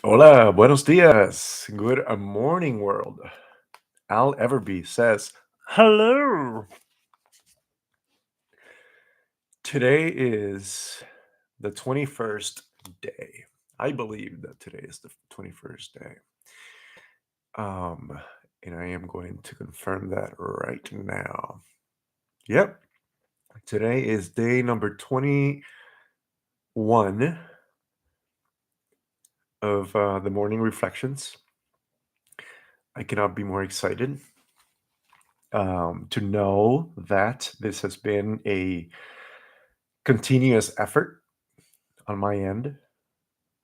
Hola, buenos dias. Good morning, world. Al Everby says, hello. Today is the 21st day. I believe that today is the 21st day. Um, and I am going to confirm that right now. Yep, today is day number 21 of the morning reflections. I cannot be more excited to know that this has been a continuous effort on my end.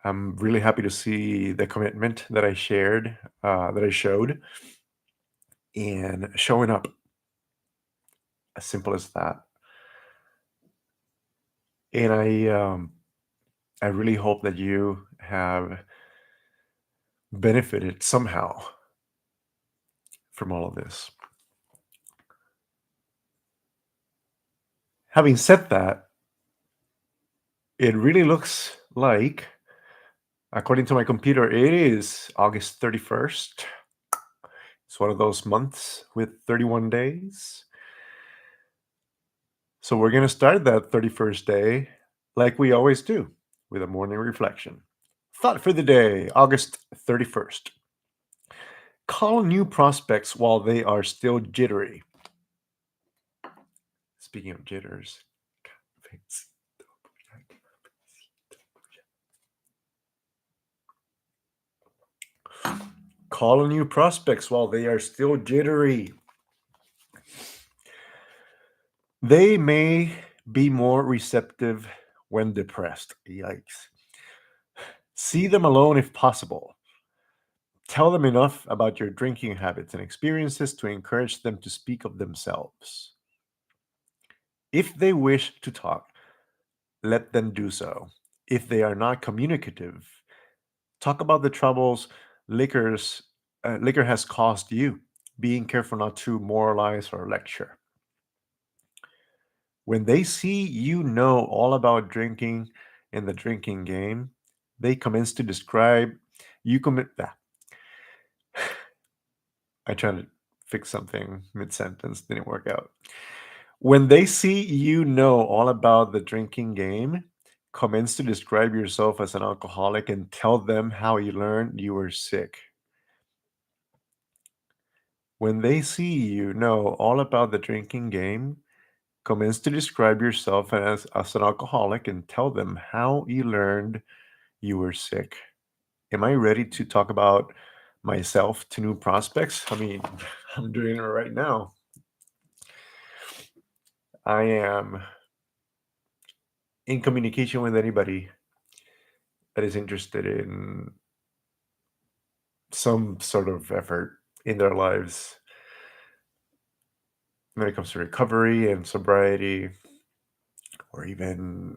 I'm really happy to see the commitment that I shared, that I showed, and showing up. As simple as that. And I really hope that you have benefited somehow from all of this. Having said that, it really looks like, according to my computer, it is August 31st. It's one of those months with 31 days. So we're going to start that 31st day like we always do with a morning reflection. Thought for the day, August 31st. Call new prospects while they are still jittery. Speaking of jitters, call new prospects while they are still jittery. They may be more receptive when depressed. Yikes. See them alone if possible. Tell them enough about your drinking habits and experiences to encourage them to speak of themselves. If they wish to talk, let them do so. If they are not communicative, talk about the troubles liquor has caused you, being careful not to moralize or lecture. When they see you know all about drinking and the drinking game, they commence to describe you commit that. I tried to fix something mid sentence, didn't work out. When they see you know all about the drinking game, commence to describe yourself as an alcoholic and tell them how you learned you were sick. When they see you know all about the drinking game, commence to describe yourself as an alcoholic and tell them how you learned you were sick. Am I ready to talk about myself to new prospects? I mean, I'm doing it right now. I am in communication with anybody that is interested in some sort of effort in their lives when it comes to recovery and sobriety, or even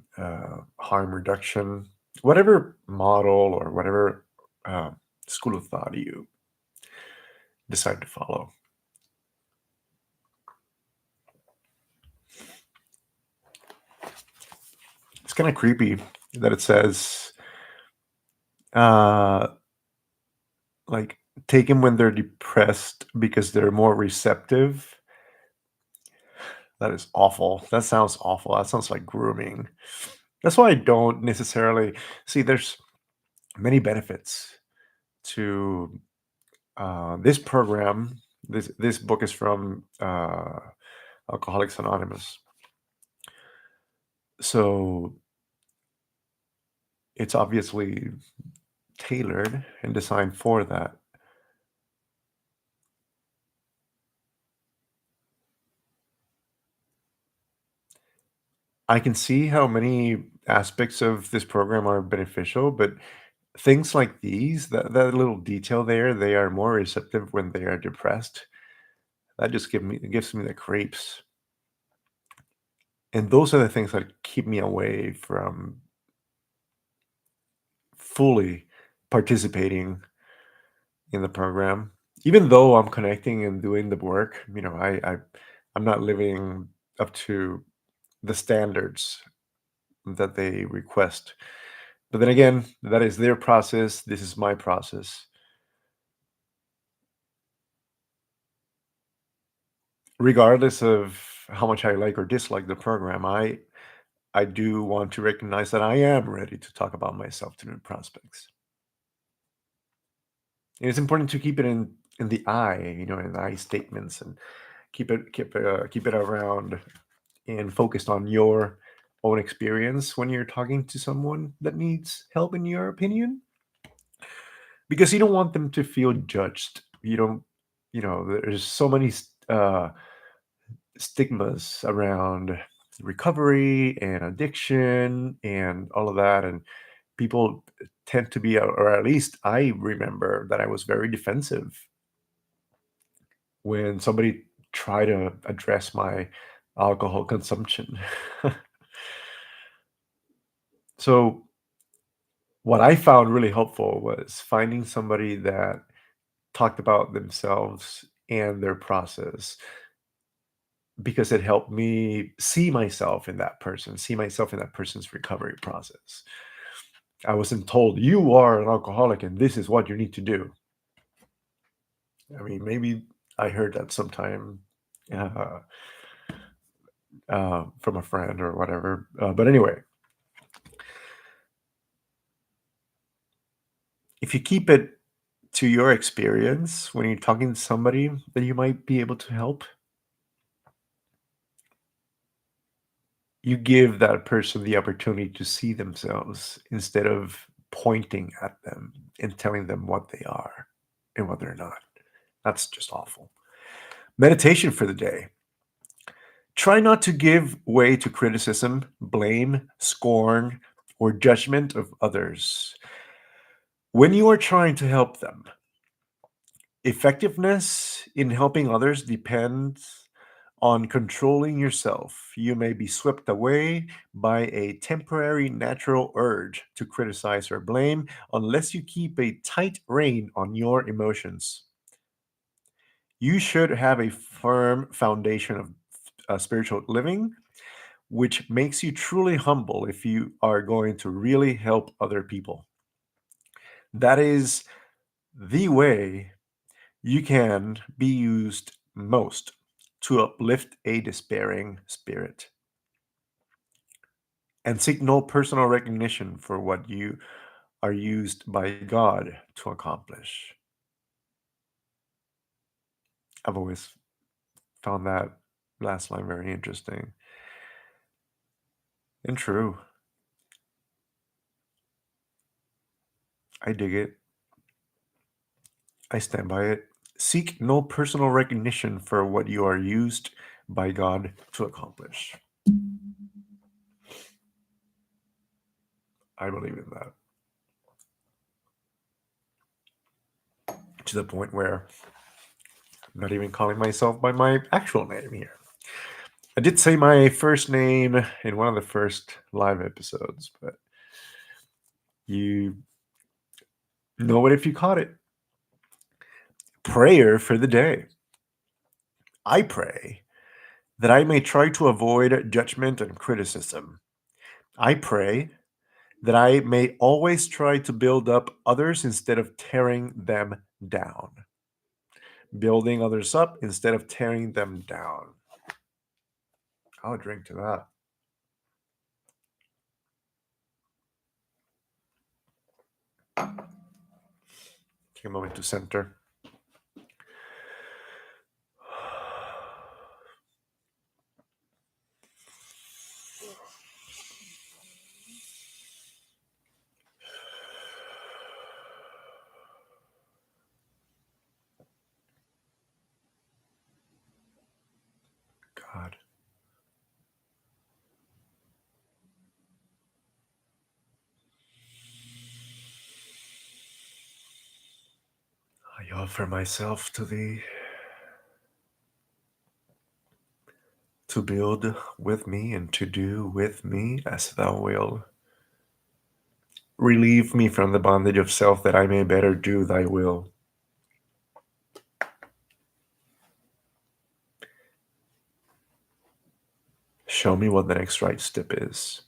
harm reduction, whatever model or whatever uh, school of thought you decide to follow. It's kind of creepy that it says, uh, like, take them when they're depressed because they're more receptive. That is awful. That sounds awful. That sounds like grooming. That's why I don't necessarily see there's many benefits to this program. This book is from Alcoholics Anonymous, so it's obviously tailored and designed for that. I can see how many aspects of this program are beneficial, but things like these, that little detail there, they are more receptive when they are depressed. That just gives me the creeps. And those are the things that keep me away from fully participating in the program. Even though I'm connecting and doing the work, I'm not living up to the standards that they request. But then again, that is their process. This is my process. Regardless of how much I like or dislike the program, I do want to recognize that I am ready to talk about myself to new prospects. And it's important to keep it in the I, in I statements, and keep it around and focused on your own experience when you're talking to someone that needs help, in your opinion, because you don't want them to feel judged. You don't, there's so many stigmas around recovery and addiction and all of that, and people tend to be, or at least I remember that I was very defensive when somebody tried to address my alcohol consumption. So what I found really helpful was finding somebody that talked about themselves and their process, because it helped me see myself in that person's recovery process. I wasn't told, you are an alcoholic and this is what you need to do. I mean, maybe I heard that sometime uh, from a friend or whatever. But anyway, if you keep it to your experience when you're talking to somebody that you might be able to help, you give that person the opportunity to see themselves instead of pointing at them and telling them what they are and what they're not. That's just awful. Meditation for the day. Try not to give way to criticism, blame, scorn, or judgment of others. When you are trying to help them, effectiveness in helping others depends on controlling yourself. You may be swept away by a temporary natural urge to criticize or blame unless you keep a tight rein on your emotions. You should have a firm foundation of spiritual living, which makes you truly humble if you are going to really help other people. That is the way you can be used most to uplift a despairing spirit. And seek no personal recognition for what you are used by God to accomplish. I've always found that last line very interesting and true. I dig it. I stand by it. Seek no personal recognition for what you are used by God to accomplish. I believe in that to the point where I'm not even calling myself by my actual name here. I did say my first name in one of the first live episodes, but you know it if you caught it. Prayer for the day. I pray that I may try to avoid judgment and criticism. I pray that I may always try to build up others instead of tearing them down. Building others up instead of tearing them down. I'll drink to that. Take a moment to center. God. I offer myself to thee to build with me and to do with me as thou wilt. Relieve me from the bondage of self that I may better do thy will. Show me what the next right step is.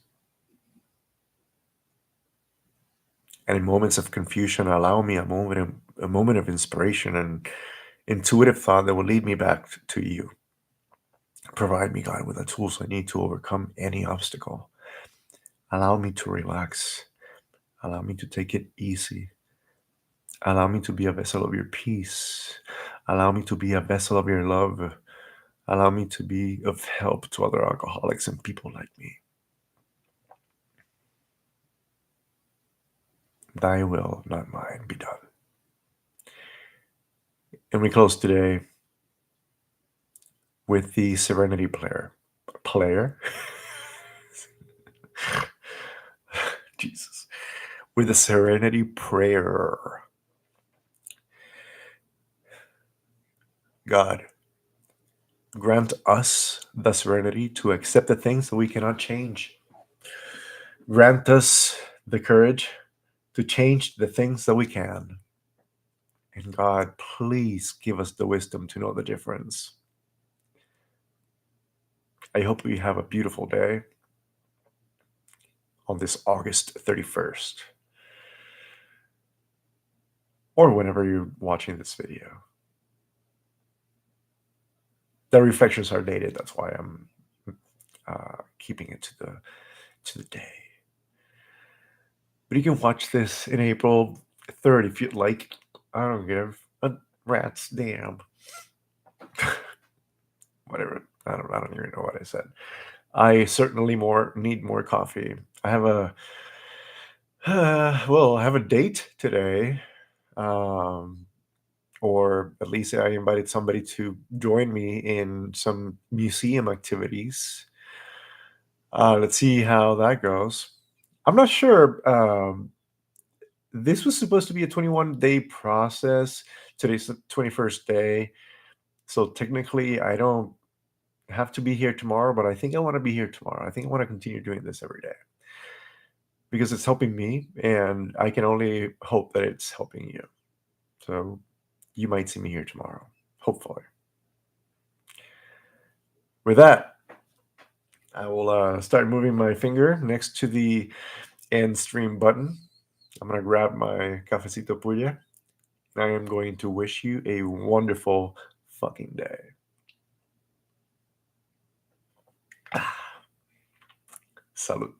And in moments of confusion, allow me a moment of inspiration and intuitive thought that will lead me back to you. Provide me, God, with the tools I need to overcome any obstacle. Allow me to relax. Allow me to take it easy. Allow me to be a vessel of your peace. Allow me to be a vessel of your love. Allow me to be of help to other alcoholics and people like me. Thy will, not mine, be done. And we close today with the Serenity Player. Player? Jesus. With the Serenity Prayer. God, grant us the serenity to accept the things that we cannot change. Grant us the courage to change the things that we can. And God, please give us the wisdom to know the difference. I hope you have a beautiful day on this August 31st, or whenever you're watching this video. The reflections are dated, that's why I'm keeping it to the day. But you can watch this in April 3rd if you'd like. I don't give a rat's damn. Whatever. I don't even know what I said. I certainly need more coffee. I have I have a date today, or at least I invited somebody to join me in some museum activities. Let's see how that goes. I'm not sure. This was supposed to be a 21-day process. Today's the 21st day. So technically, I don't have to be here tomorrow, but I think I want to be here tomorrow. I think I want to continue doing this every day because it's helping me, and I can only hope that it's helping you. So you might see me here tomorrow, hopefully. With that, I will start moving my finger next to the end stream button. I'm going to grab my cafecito puya. I am going to wish you a wonderful fucking day. Salud.